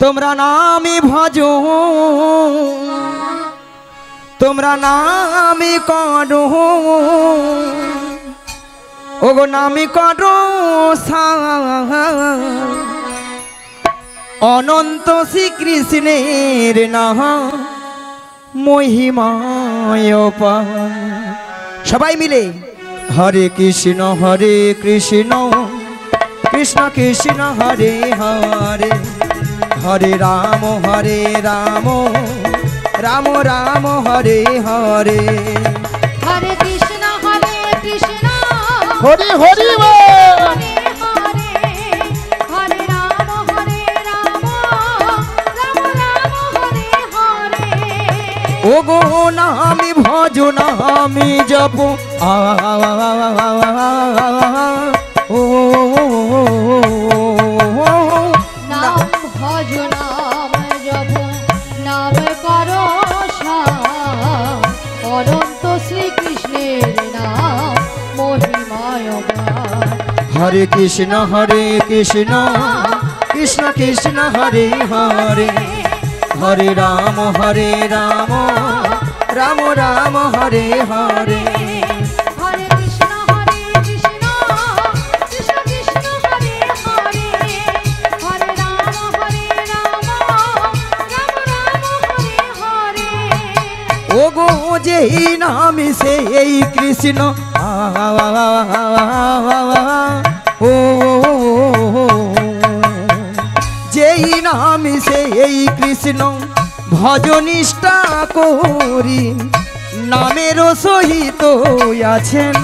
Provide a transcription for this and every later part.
তোমরা নামি ভজো তোমরা নামি করো ওগো নামি করো অনন্ত শ্রীকৃষ্ণের নাম মহিমায় সবাই মিলে হরে কৃষ্ণ কৃষ্ণ কৃষ্ণ হরে হরে হরে রাম রাম রাম হরে হরে হরে কৃষ্ণ হরি হরি হরে রাম হরে হরে ওগো নামি ভজ নামি জপ ও নাম ভজ নাম জপ নাম করো অনন্ত শ্রীকৃষ্ণের নাম মহিমায় হরে কৃষ্ণ কৃষ্ণ কৃষ্ণ হরে হরে হরে রাম রাম রাম হরে হরে হরে কৃষ্ণ কৃষ্ণ কৃষ্ণ হরে হরে হরে রাম রাম রাম হরে হরে ওগো যেই নামে সেই কৃষ্ণ ও যেই নামে সেই কৃষ্ণ ভজনিষ্ঠা করি নামের সহিত আছেন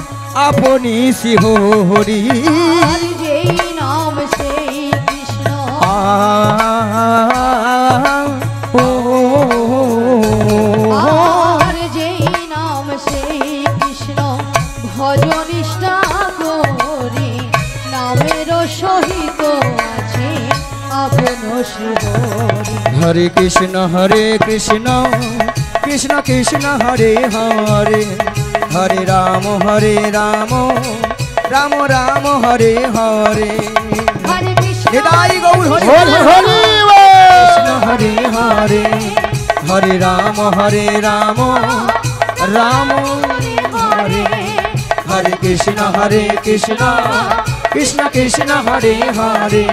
আপনি শিহরি যেই নাম সেই কৃষ্ণ আর যেই নাম সেই কৃষ্ণ ভজনিষ্ঠা করি নামের সহিত আছে আপন শিহরি হরে কৃষ্ণ কৃষ্ণ কৃষ্ণ হরে হরে হরে রাম রাম রাম হরে হরে হরে কৃষ্ণ নিতাই গৌর হরে হরি হরি কৃষ্ণ হরে হরে হরে রাম রাম হরে হরে কৃষ্ণ কৃষ্ণ কৃষ্ণ হরে হরে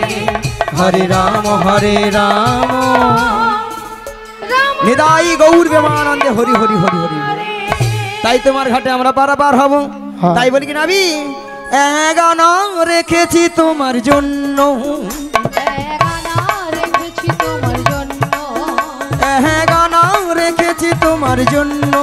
হরে রাম নিতাই গৌর প্রেমানন্দে হরি হরি হরি হরি তাই তোমার ঘাটে আমরা পারাপার হব তাই বলি কি নাবি গানা রেখেছি তোমার জন্য গানা রেখেছি তোমার জন্য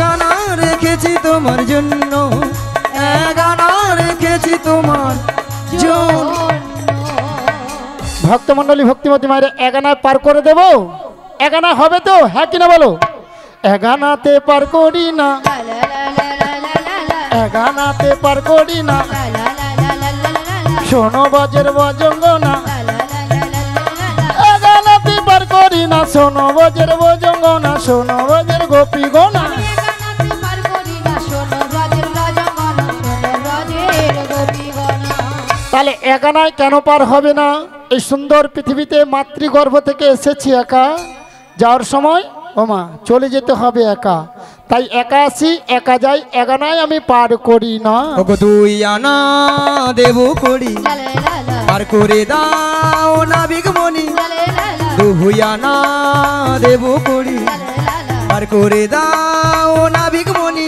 গানা রেখেছি তোমার জন্য গানা রেখেছি তোমার জন্য ভক্তমন্ডলী ভক্তিমতী মায়ের এগানায় পার করে দেব এগানা হবে তো হ্যাঁ কিনা বলো এগানাতে পার করি না এগানাতে পার করি না শোনো বাজের বজঙ্গনা এগানাতে পার করি না শোনো বাজের বজঙ্গনা শোনো বাজের গোপী গনা তাহলে একানায় কেন পার হবে না এই সুন্দর পৃথিবীতে মাতৃগর্ভ থেকে এসেছি একা যাওয়ার সময় ওমা চলে যেতে হবে একা তাই একা আসি একা যাই একানায় আমি পার করি না ওগো তুই আনা দেব করি পার করে দাও না বিগমনি তুই আনা দেব করি পার করে দাও না বিগমনি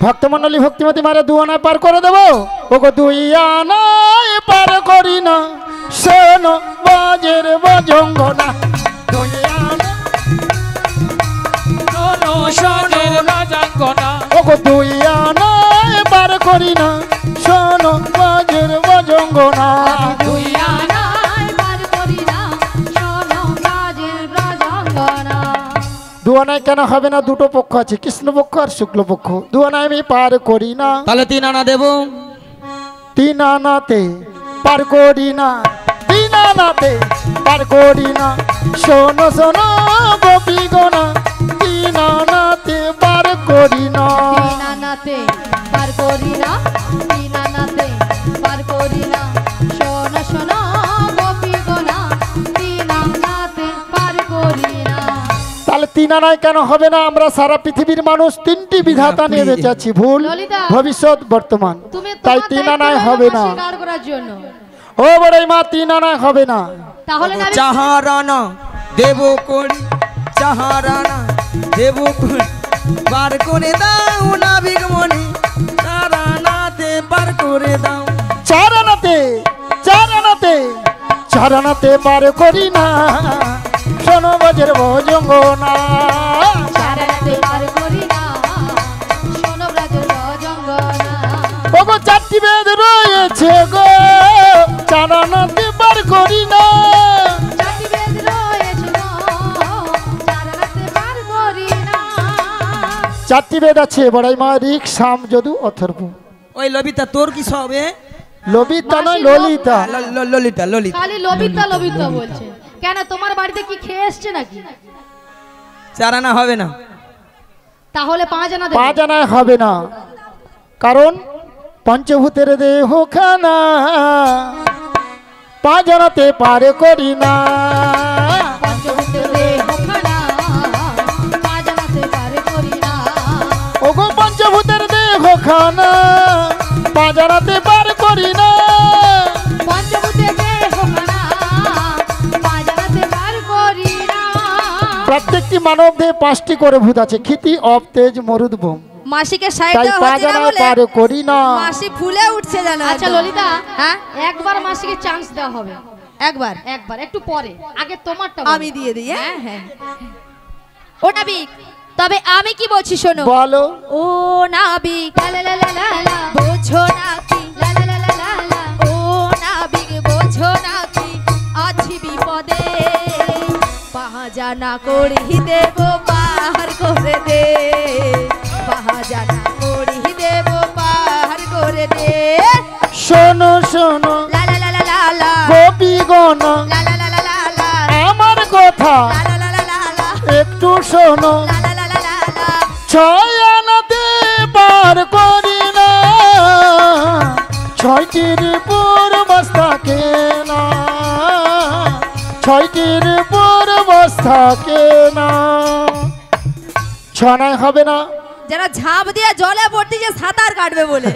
ভক্তমন্ডলী ভক্তিমতী মারে দুয়ানায় পার করে দেবো ওগো দুই আনায় পার করি না শোনো বাজের বজঙ্গনা দুই আনা শোনো শোনো রাজাঙ্গনা ওগো দুই আনায় পার করি না শোনো বাজের বজঙ্গনা দুই আনায় পার করি না শোনো বাজের দুয়ানায় কেন হবে না? দুটো পক্ষ আছে, কৃষ্ণপক্ষ আর শুক্লপক্ষ। দুয়ানায় আমি পার করি না। তাহলে 3 আনা দেবো। 3 আনাতে পার করি না, 3 আনাতে পার করি না। শোনো শোনো গোপী গোনা, 3 আনাতে পার করি না। তিন আনাতে পার করি না, তিন আনাতে পার করি না। শোনো শোনো গোপী গোনা, তিন আনাতে পার করি না। তাহলে 3 আনায় কেন হবে না? আমরা সারা পৃথিবীর মানুষ 3টি বিধাতা নিয়ে বেঁচে আছি, ভুল, ললিতা, ভবিষ্যৎ, বর্তমান। তুমি তাই তোমার 3 দায়িত্ব আনায় হলো হবে না। স্বীকার করার জন্য। ও বড়াই মা, 3 আনায় হবে না। তাহলে না 4 আনা দেবো করি, 4 আনা দেবো করি, পার করে দাও নাবিকমণি, 4 আনাতে পার করে দাও। 4 আনাতে, 4 আনাতে, 4 আনাতে পার করি না। শোনো বাজের ভজঙ্গ না, চার আনাতে পার করি না। শোনো ব্রাজের ভজঙ্গনা। ওগো 4টি বেদ রয়েছে গো, 4 আনাতে পার করি না। চারটি বেদ রয়েছে গো, চার আনাতে পার করি না। 4টি বেদ আছে বড়াই মা, ঋক, সাম, যদু, অথর্ব। ওই লবিতা তোর কি সব এ? লবিতা নয়, ললিতা। ললিতা ললিতা। খালি লবিতা লবিতা বলছে কেন? তোমার বাড়িতে কি খেয়ে এসছে নাকি? 4 আনা হবে না। তাহলে 5 আনা দেবো। 5 আনায় হবে না, কারণ পঞ্চভূতের দেহ খানা 5 আনাতে পার করি না। পঞ্চভূতের দেহ খানা, 5 আনাতে পার করি না। ওগো পঞ্চভূতের দেহ খানা 5 আনাতে পার করি না। পঞ্চভূতের দেহ খানা, 5 আনাতে পার করি না। প্রত্যেকটি মানব দেহে 5টি করে ভূত আছে, ক্ষিতি, অপ, তেজ, মরুদ, ভূম। মাসিকে তাই সাইডে 5 হচ্ছে না আনায় বলে পার করি না। মাসি ফুলে উঠছে জানো। আচ্ছা একদম। ললিতা, হ্যাঁ একবার মাসিকে চান্স দেওয়া হবে। একবার একবার একটু পরে, আগে তোমারটা আমি দিয়ে দিই। হ্যাঁ হ্যাঁ। ও নাবিক, তবে আমি কি বলছি শোনো। বলো। ও নাবিক, লা লা লা লা লা লা, বোঝো নাকি, লা লা লা লা লা লা। ও নাবিক বোঝো নাকি, আছি বিপদে, পাহাজানা করি দেব পাহাড় করে দে, পাহাজানা করি দেব পাহাড় করে দে। শোনো শোনো লা লা লা লা লা লা, গোপী গণ, লা লা লা লা লা লা, আমার কথা লা লা লা লা লা লা, একটু শোনো। লা লা লা লা লা লা। 6 আনাতে পার করি না, 6টির পূর্বাস থাকে না, 6টির পূর্বাস থাকে না। 6 আনায় হবে না। যারা ঝাঁপ দিয়ে জলে পড়তে যে সাঁতার কাটবে বলে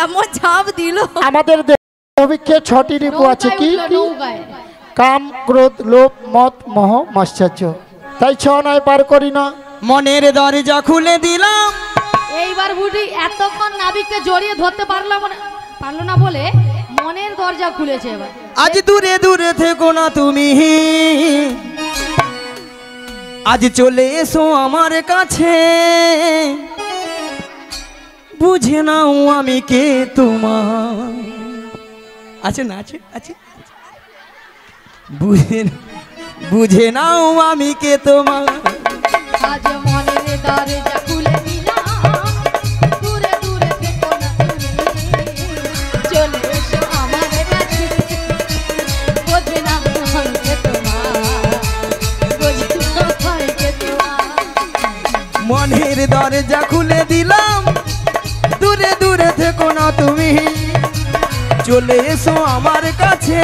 এমন ঝাঁপ দিল। আমাদের দেহবিক্ষে 6টি রিপু আছে, কি নৌকায় উঠলো, কি? নৌকায়। কাম, ক্রোধ, লোভ, মদ, মোহ, মাশ্চর্য। তাই 6 আনায় পার করি না। মনের দরজা খুলে দিলাম। এইবার বুঝি এতক্ষণ নাবিককে জড়িয়ে ধরতে পারলো না বলে মনের দরজা খুলেছে এবার। আজ দূরে দূরে থেকো না তুমি, আজ চলে এসো আমার কাছে, বুঝে নাও আমি কে তোমার। আছে না? আছে আছে। বুঝে নাও আমি কে তোমার। আজ মনের দরজা খুলে দিলাম, দূরে দূরে থেকো না তুমি, চলে এসো আমার কাছে, বোঝে না আমি কে তোমার, বোঝে না আমি কে তোমার। মনের দরজা খুলে দিলাম, দূরে দূরে থেকো না তুমি, চলে এসো আমার কাছে,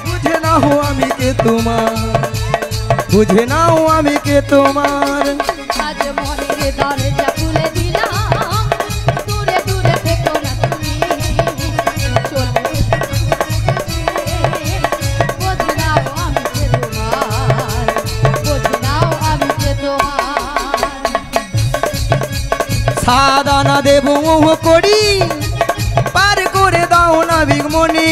বুঝে নাও আমি কে তোমার, বুঝে নাও আমি কে তোমার। আজ মনের দরজা খুলে দিলাম, দূরে দূরে থেকো না তুমি, চলে এসো বোঝে নাও আমি কে তোমার, বোঝে নাও আমি কে তোমার। সাদানা দেব মোহ করি, পার করে দাও না বিগমণি,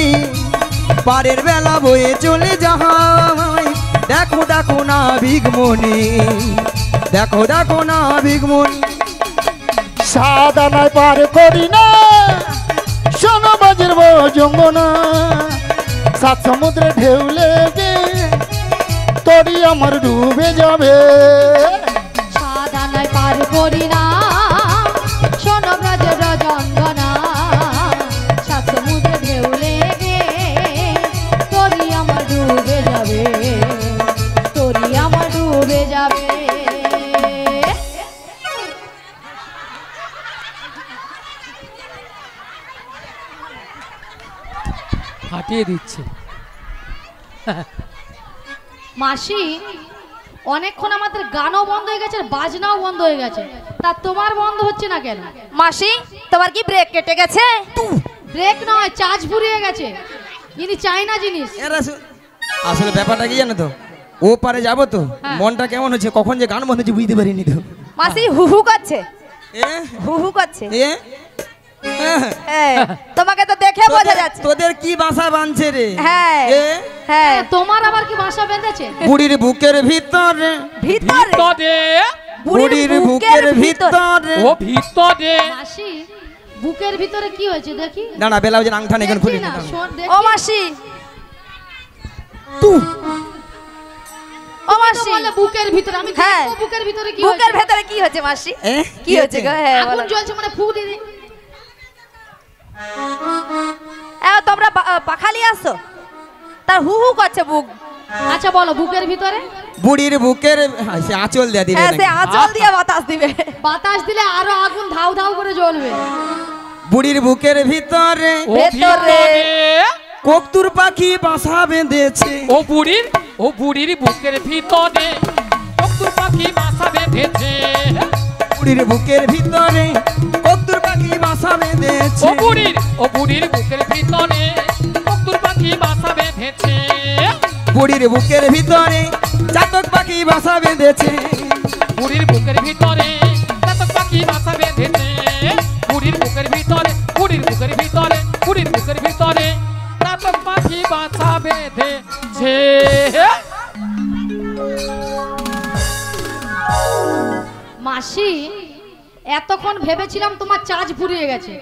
পারের বেলা বয়ে চলে যাহাই, দেখো দেখো না বিগমণি, দেখো দেখো না বিগমণি। 7 আনায় পার করি না, শোনো বাজের ভজঙ্গ না। 7 সমুদ্রে ঢেউ লেগে করি আমার ডুবে যাবে। সাদানায় পার করি না শোনো ব্রজের রজঙ্গনা সাত সমুদ্রে ঢেউ লেগে তোরি আমার ডুবে যাবে তোরি আমার ডুবে যাবে। হাঁটিয়ে দিচ্ছে। মাসি অনেকক্ষণ আমাদের গানও বন্ধ হয়ে গেছে আর বাজনাও বন্ধ হয়ে গেছে, তা তোমার বন্ধ হচ্ছে না কেন? মাসি তোমার কি ব্রেক কেটে গেছে? ব্রেক নয়, চার্জ ফুরিয়ে গেছে। ইনি চাই না জিনিস। আসলে ব্যাপারটা কি জানো তো, ও পারে যাবো তো হ্যাঁ। মনটা কেমন হচ্ছে, কখন যে গান বন্ধ হচ্ছে বুঝতে পারিনি তো। মাসি হু হু করছে, এ? হু হু করছে। এ? হ্যাঁ। হ্যাঁ, তোমাকে তো দেখে বোঝা যাচ্ছে। তোদের কি বাসা বাঁধছে রে? হ্যাঁ এ? হ্যাঁ, তোমার আবার কি বাসা বেঁধেছে? বুড়ির বুকের ভিতরে, ভিতরে ভিতরে বুড়ির বুকের ভিতরে। ও ভিতরে মাসি বুকের ভিতরে কি হয়েছে দেখি? না না, বেলাউজের আংটা নেই, খুলি দেখি না। না, শোন, ও দেখি। মাসি, তু ও মাসি, বলে বুকের ভিতরে, আমি হ্যাঁ। দেখবো বুকের ভিতরে কি বুকের হয়েছে। ভেতরে কি হচ্ছে মাসি? এ? কি হচ্ছে গো? হ্যাঁ আগুন বলো। জ্বলছে মানে ফু দিয়ে দে। তোমরা পাখালি আসো, তার হু হু করছে বুক। আচ্ছা বলো বুকের ভিতরে। বুড়ির বুকের, হ্যাঁ, সে আঁচল দেয়া দিলে হ্যাঁ, সে নাকি? আঁচল দিয়ে বাতাস দিবে। বাতাস দিলে আরো আগুন ধাউ ধাউ করে জ্বলবে। বুড়ির বুকের ভিতরে ও ভেতরে। ভিতরে কক্তুর পাখি বাসা বেঁধেছে। ও বুড়ির বুকের ভিতরে কক্তুর পাখি বাসা বেঁধেছে। বুড়ির বুকের ভিতরে কক্তুর পাখি বাসা বেঁধেছে। ও বুড়ির বুকের ভিতরে কক্তুর পাখি বাসা বেঁধেছে। বুড়ির বুকের ভিতরে চাতক পাখি বাসা বেঁধেছে। বুড়ির বুকের ভিতরে চাতক পাখি বাসা বেঁধেছে। বুড়ির বুকের ভিতরে চাতক পাখি বাসা বেঁধেছে। মাসি এতক্ষণ ভেবেছিলাম তোমার চার্জ ফুরিয়ে গেছে,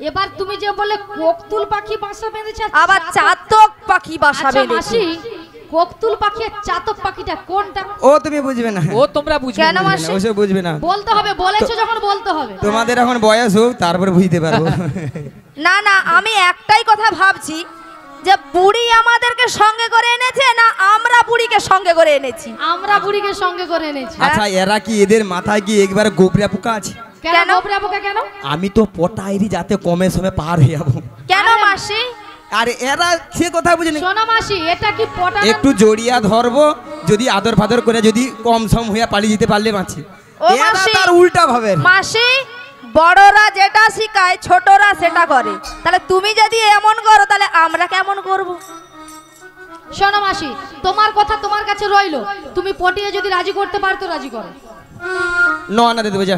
এবার তুমি যে বলে কোকতুল পাখি বাসা বেঁধেছে আর আবার চাতক পাখি বাসা আচ্ছা বেঁধেছে। মাসি, কোকতুল পাখি আর চাতক পাখিটা কোনটা? ও তুমি বুঝবে না, ও তোমরা বুঝবে কেন না। মাসি? ওসব বুঝবে না। বলতে হবে, বলেছো যখন বলতে হবে। তোমাদের এখন বয়স হোক তারপর বুঝতে পারবো। না না, আমি একটাই কথা ভাবছি যে বুড়ি আমাদেরকে সঙ্গে করে এনেছে না আমরা বুড়িকে সঙ্গে করে এনেছি? আমরা বুড়িকে সঙ্গে করে এনেছি। আচ্ছা এরা কি, এদের মাথায় কি একবার গোবরা পোকা আছে? কেন কেন? গোবরা পোকা কেন? আমি তো পটাইরি যাতে কমে সময় পার হয়ে যাবো। কেন আরে- মাসি? আর এরা সে কথা বুঝিনি, শোনো মাসি, এটা কি পটা? একটু জড়িয়া ধরবো, যদি আদর ফাদর করে যদি কম সম হইয়া পালিয়ে যেতে পারলে বাঁচি। ও এরা মাসি, তার উল্টা ভাবে। মাসি বড়রা যেটা শিখায় ছোটরা সেটা করে, তাহলে তুমি যদি এমন করো তাহলে আমরা কেমন করব? শোনো মাসি, তোমার কথা তোমার কাছে রইলো, তুমি পটিয়ে যদি রাজি করতে পারতো রাজি করো। ন আনা দেবো, যা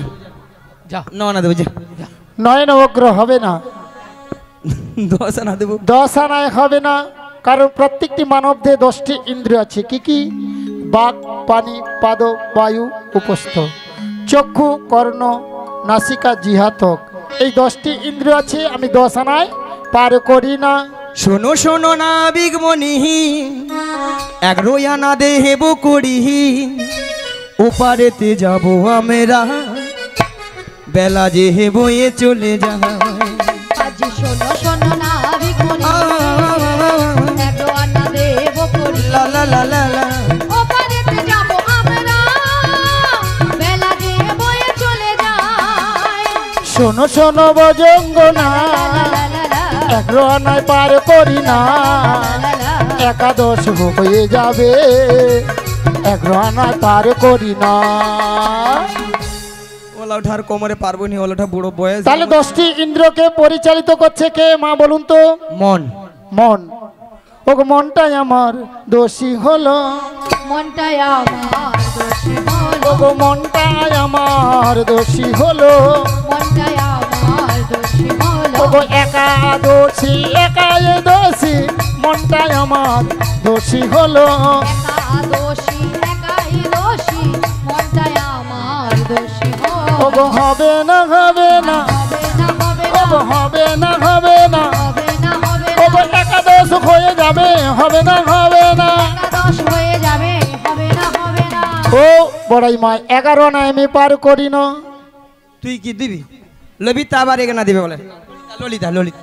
যা ন আনা দেবো, যা নয়ন অগ্রহ হবে না, 10 আনা দেবো। 10 আনায় হবে না, কারণ প্রত্যেকটি মানবদেহে 10টি ইন্দ্রিয় আছে। কি কি? বাক, পানি, পাদ, বায়ু, উপস্থ, চক্ষু, কর্ণ, নাসিকা, জিহাতক, এই 10টি ইন্দ্রিয় আছে। আমি 10 আনায় পার করি না। শোনো শোনো না বিগমনি, 11 আনা দেব করি, ওপারেতে যাব আমরা, বেলা যে বয়ে চলে যায়। আজ শোনো শোনো না ভিগমনি, এগো আনা দেব করি, লা লা লা লা লা। ওপারেতে যাব আমরা, বেলা যে বয়ে চলে যায়। শোনো শোনো বজঙ্গনা, লা লা লা লা, 11 আনায় পার করি না, লা লা। একাদশ হয়ে যাবে, 11 আনায় পার করি না। ওলা ওঠার কোমরে পারবো নি, ওলা ওঠা বুড়ো বয়স। তাহলে 10টি ইন্দ্রকে পরিচালিত করছে কে মা বলুন তো? মন। মন। ও মনটাই আমার দোষী হলো, মনটাই আমার দোষী হলো, ও মনটাই আমার দোষী হলো, মনটাই আমার দোষী হলো। ও একাদশী একাই দোষী, মনটাই আমার দোষী হলো। একা দোষী, একাই দোষী, মনটাই আমার দোষী ও হলো। হবে না হবে না, হবে না হবে ও না, হবে না হবে না, হবে না হবে ও না, একাদশ হয়ে যাবে, হবে না হবে না। একাদশ হয়ে যাবে, হবে বড়াই মা 11 আনা আমি পার করি না। তুই কি দিবি? লবিতা আবার এখানে দিবে বলে। ললিতা ললিতা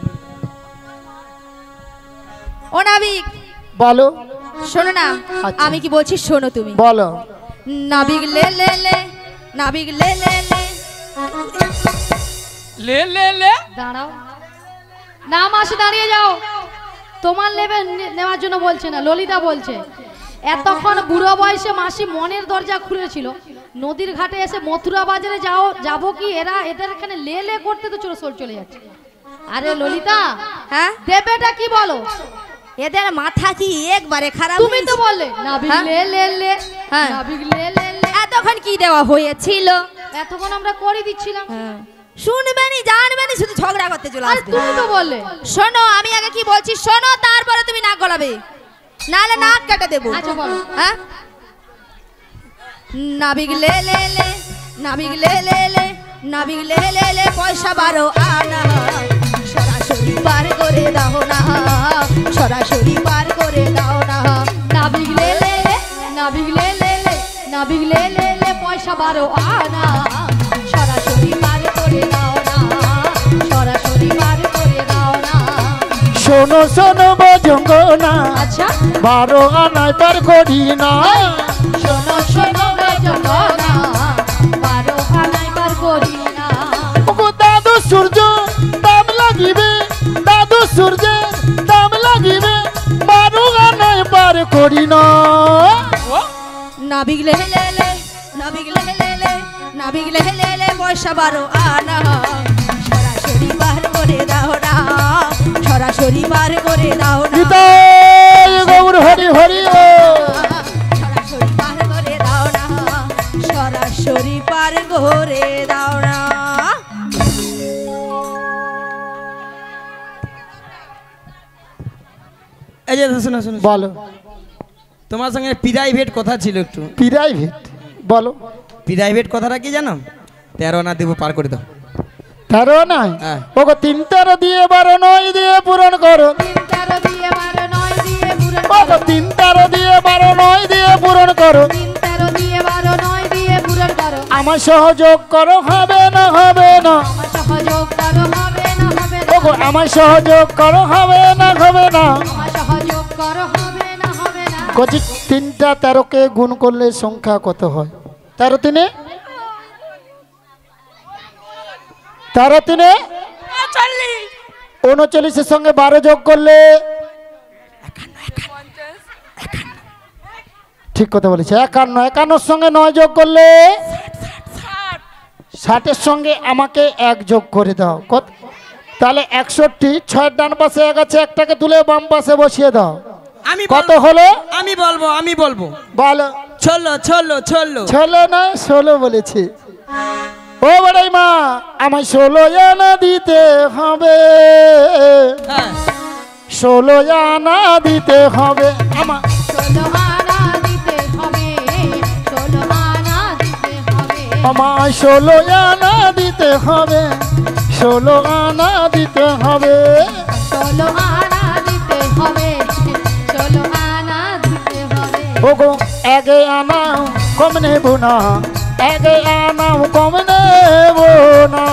ও নাবিক বলো। শোনো না, আচ্ছা। আমি কি বলছি শোনো তুমি। বলো। নাবিক লে লে লে, নাবিক লে লে লে। লে লে লে দাঁড়াও না মাসি, দাঁড়িয়ে যাও। তোমার নেবে নেওয়ার জন্য বলছে না, ললিতা বলছে। এতক্ষণ বুড়ো বয়সে মাসি মনের দরজা খুলেছিল, নদীর ঘাটে এসে মথুরা বাজারে যাবো কি এরা এদের এখানে লে লে করতে তো চলে যাচ্ছে। আরে ললিতা, হ্যাঁ দেবেটা কি বলো? এদের মাথা কি একবারে খারাপ? তুমি তো বললে নাবিক হ্যাঁ? লে লে লে, হ্যাঁ। নাবিক লে লে লে। এতক্ষণ কি দেওয়া হয়েছিল? এতক্ষণ আমরা করে দিচ্ছিলাম। শুনবেনি জানবেনি, শুধু ঝগড়া করতে চলে আরে আসবে। তুমি তো বললে। শোনো, আমি আগে কি বলছি শোনো, তারপরে তুমি নাক গলাবে, নাহলে নাক কেটে দেবো। আচ্ছা বলো। হ্যাঁ, নাবিক লে লে লে, নাবিক লে লে লে, নাবিক লে লে লে, পয়সা 12 আনা সরাসরি পার করে দাও না, সরাসরি পার করে দাও না। নাবিক লে লে লে, নাবিক লে লে লে, নাবিক লে লে লে, পয়সা 12 আনা সরাসরি পার করে দাও না, সরাসরি পার করে দাও না। শোনো শোনো বজঙ্গনা, আচ্ছা 12 আনায় পার করি না। শোনো শোনো বেজনা, 12 আনাই পার করি না। ওগো দাদু সূর্য দাম লাগিবে, দাদু সূর্যের দাম লাগিবে, 12 আনায় পার করি না। ও নাবিক লে লে লে, নাবিক লে লে লে, নাবিক লে লে লে, পয়সা 12 আনা সরাসরি পার করে দাও না, সরাসরি পার করে দাও না। নিতাই গৌর হরি হরি ও। সরাসরি পার করে দাও না, সরাসরি পার করে দাও না। এই যে শোনো শোনো, বলো। তোমার সঙ্গে প্রাইভেট কথা ছিল একটু। প্রাইভেট বলো। প্রাইভেট কথাটা কি জানো? 13 আনা দেবো, পার করে দাও। 13 না হ্যাঁ। ওগো 3 13 দিয়ে 12 9 দিয়ে পূরণ করো। 3 13 দিয়ে 12 9 দিয়ে পূরণ ওগো 3 13 দিয়ে 12 9 দিয়ে পূরণ করো। 3 13 দিয়ে 12 9 দিয়ে পূরণ করো। আমার সহযোগ করো, হবে না হবে না। আমার সহযোগ করো, হবে না হবে না। ওগো আমার সহযোগ করো, হবে না হবে না। আমার সহযোগ করো, হবে না হবে না। কচি 3টা 13কে গুণ করলে সংখ্যা কত হয়? 13 3 13 3 39 এর সঙ্গে 12 যোগ করলে ঠিক কথা বলেছে 51। 51 সঙ্গে 9 যোগ করলে 60 এর সঙ্গে আমাকে 1 যোগ করে দাও। কত? তাহলে 61। 6 ডান পাশে 1 আছে, একটাকে তুলে বাম পাশে বসিয়ে দাও। আমি কত বলবো, হলো? আমি বলবো, আমি বলবো। বলো। 16 ষোলো না 16 বলেছে। ও বড়াই মা, আমায় 16 আনা দিতে হবে, হ্যাঁ 16 আনা দিতে হবে। আমার 16 আনা দিতে হবে, 16 আনা দিতে হবে। আমায় 16 আনা দিতে হবে, 16 আনা দিতে হবে। 16 আনা দিতে হবে, 16 আনা দিতে হবে। ওগো 1 আনা কম নেব না, 1 আনা কম নেব না।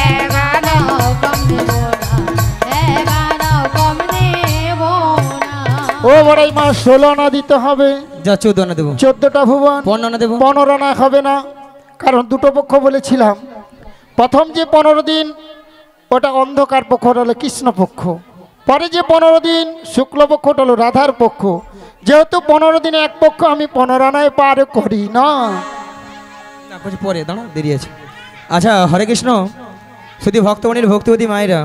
1 আনাও কম নেব না, 1 আনাও কম নেব না। ও বড়াই মা 16 আনা দিতে হবে। যা 14 আনা দেবো, 14টা ভুবন 15 আনা দেবো। 15 আনা হবে না, কারণ দুটো পক্ষ বলেছিলাম। প্রথম যে 15 দিন ওটা অন্ধকার পক্ষ, ওটা হলো কৃষ্ণ পক্ষ। পরে যে 15 দিন শুক্লপক্ষ, ওটা হলো রাধার পক্ষ। যেহেতু 15 দিনে এক পক্ষ, আমি 15 আনায় পার করি না। না কিছু পরে দাঁড়া, দেরি আছে। আচ্ছা হরে কৃষ্ণ, শুধু ভক্তমণির ভক্তিবতী মায়েরা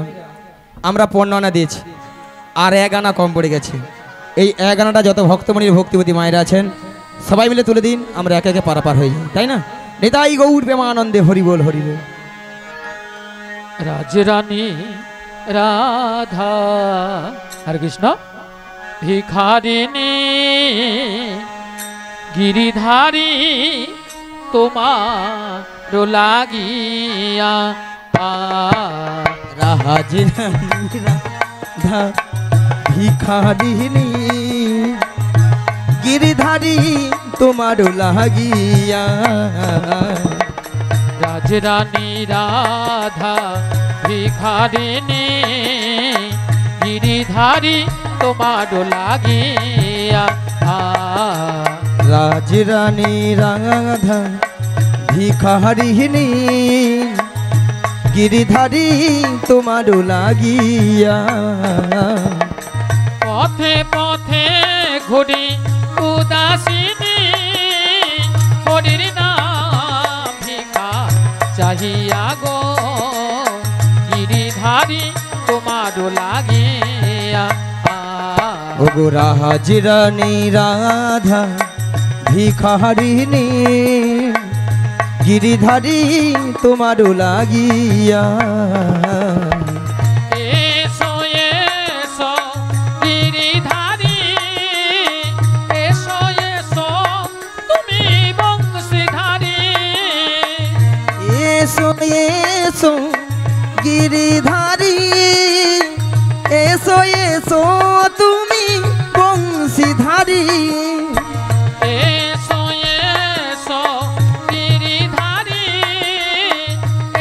আমরা 15 আনা দিয়েছি, আর 1 আনা কম পড়ে গেছে। এই 1 আনাটা যত ভক্তমণির ভক্তিবতী মায়েরা আছেন সবাই মিলে তুলে দিন, আমরা একে একে পারাপার হয়ে যাই, তাই না? নিতাই গৌর প্রেমানন্দে হরি বল হরি বল। রাজরানী রাধা হরে কৃষ্ণ ভিখারিণী গিরিধারী তোমার লাগিয়া রাজরানী রাধা ভিখারিণী গিরিধারী তোমার লাগিয়া। রাজরানী রাধা ভিখারিণী গিরিধারী তোমার লাগিয়া। রাজরানী রাধা ভিখারিণী গিরিধারী তোমার লাগিয়া। পথে পথে ঘুরি উদাসিনী হরির নাম ভিখা চাহিয়া গো গিরিধারী তোমার লাগিয়া। ওগো রাজরানী রাধা ভিখারিণী গিরিধারী তোমার লাগিয়া। এসো এসো গিরিধারী এসো এসো তুমি বংশীধারী। এসো এসো গিরিধারী এসো এসো তুমি বংশীধারী। এসো এসো গিরিধারী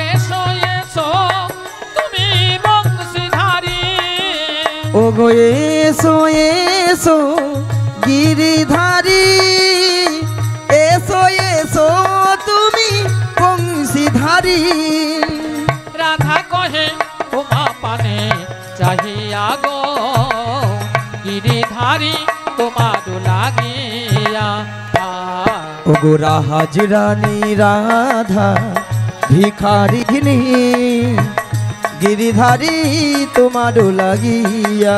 এসো এসো তুমি বংশীধারী। ওগো এসো এসো গিরিধারী এসো এসো তুমি বংশীধারী। রাধা কহে তোমা পানে চাহিয়া গো গিরিধারী তোমার লাগিয়া। ওগো রাজরানী রাধা ভিখারিণী গিরিধারী তোমার লাগিয়া।